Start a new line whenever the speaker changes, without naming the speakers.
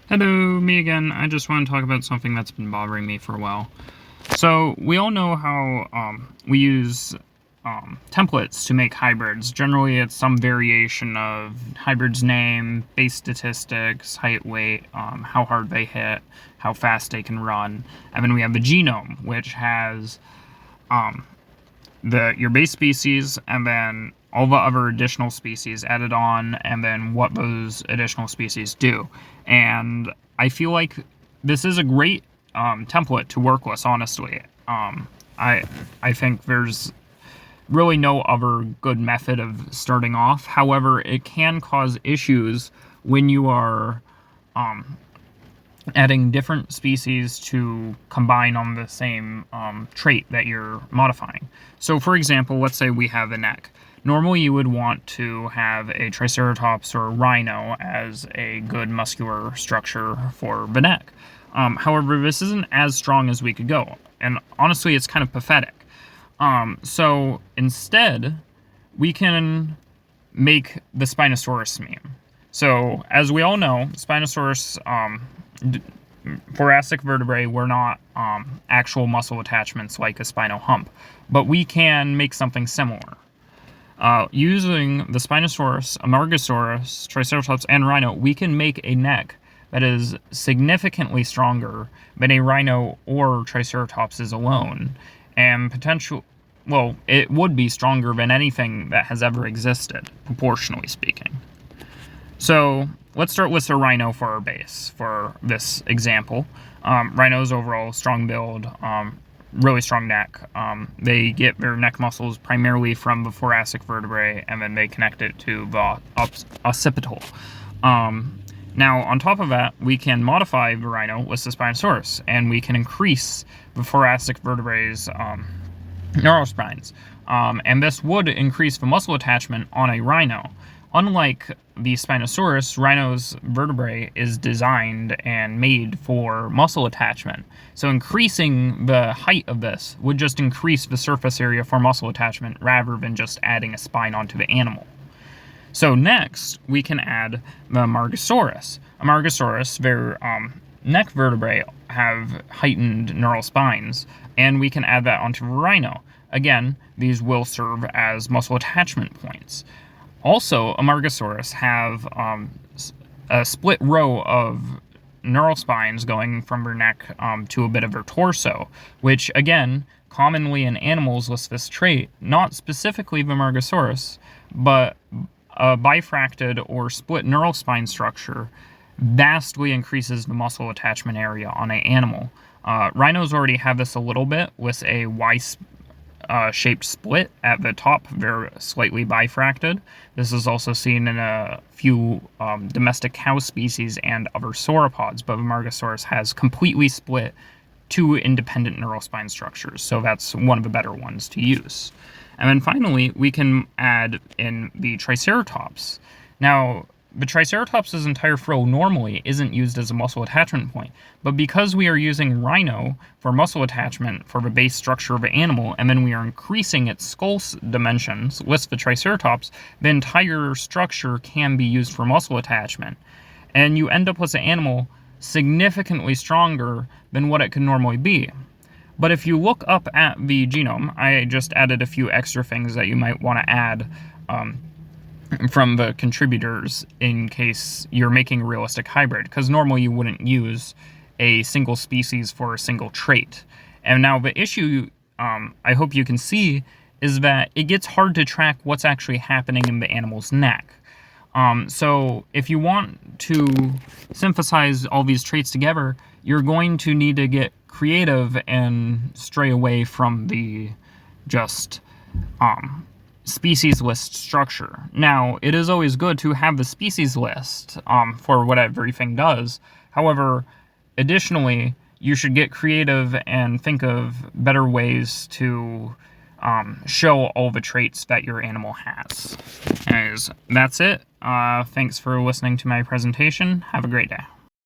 Hello, me again. I just want to talk about something that's been bothering me for a while. So, we all know how we use templates to make hybrids. Generally, it's some variation of hybrid's name, base statistics, height, weight, how hard they hit, how fast they can run. And then we have the genome, which has your base species and then all the other additional species added on, and then what those additional species do. And I feel like this is a great template to work with, honestly. I think there's really no other good method of starting off. However, it can cause issues when you are adding different species to combine on the same trait that you're modifying. So for example, let's say we have a neck. Normally you would want to have a Triceratops or a Rhino as a good muscular structure for the neck. However, this isn't as strong as we could go, and honestly it's kind of pathetic. So instead, we can make the Spinosaurus meme. So as we all know, Spinosaurus thoracic vertebrae were not actual muscle attachments like a spinal hump, but we can make something similar. Using the Spinosaurus, Amargasaurus, Triceratops, and Rhino, we can make a neck that is significantly stronger than a Rhino or Triceratops is alone, and it would be stronger than anything that has ever existed, proportionally speaking. So let's start with the Rhino for our base for this example. Rhinos overall strong build, really strong neck. They get their neck muscles primarily from the thoracic vertebrae, and then they connect it to the occipital. Now, on top of that, we can modify the Rhino with the Spinosaurus, and we can increase the thoracic vertebrae's neurospines. And this would increase the muscle attachment on a Rhino. Unlike the Spinosaurus, Rhino's vertebrae is designed and made for muscle attachment. So increasing the height of this would just increase the surface area for muscle attachment rather than just adding a spine onto the animal. So next, we can add the Amargasaurus. Amargasaurus, their neck vertebrae have heightened neural spines, and we can add that onto the Rhino. Again, these will serve as muscle attachment points. Also, Amargasaurus have a split row of neural spines going from their neck to a bit of their torso, which again, commonly in animals with this trait, not specifically the Amargasaurus, but a bifracted or split neural spine structure vastly increases the muscle attachment area on an animal. Rhinos already have this a little bit with a Y-shaped split at the top. They're slightly bifracted. This is also seen in a few domestic cow species and other sauropods, but Amargasaurus has completely split two independent neural spine structures, so that's one of the better ones to use. And then finally, we can add in the Triceratops. Now, the Triceratops' entire frill normally isn't used as a muscle attachment point, but because we are using Rhino for muscle attachment for the base structure of the animal, and then we are increasing its skull dimensions with the Triceratops, the entire structure can be used for muscle attachment. And you end up with an animal significantly stronger than what it could normally be. But if you look up at the genome, I just added a few extra things that you might want to add from the contributors in case you're making a realistic hybrid, because normally you wouldn't use a single species for a single trait. And now the issue, I hope you can see, is that it gets hard to track what's actually happening in the animal's neck. So if you want to synthesize all these traits together, you're going to need to get creative and stray away from the just species list structure. Now, it is always good to have the species list for what everything does. However, additionally, you should get creative and think of better ways to show all the traits that your animal has. Anyways, that's it. Thanks for listening to my presentation. Have a great day.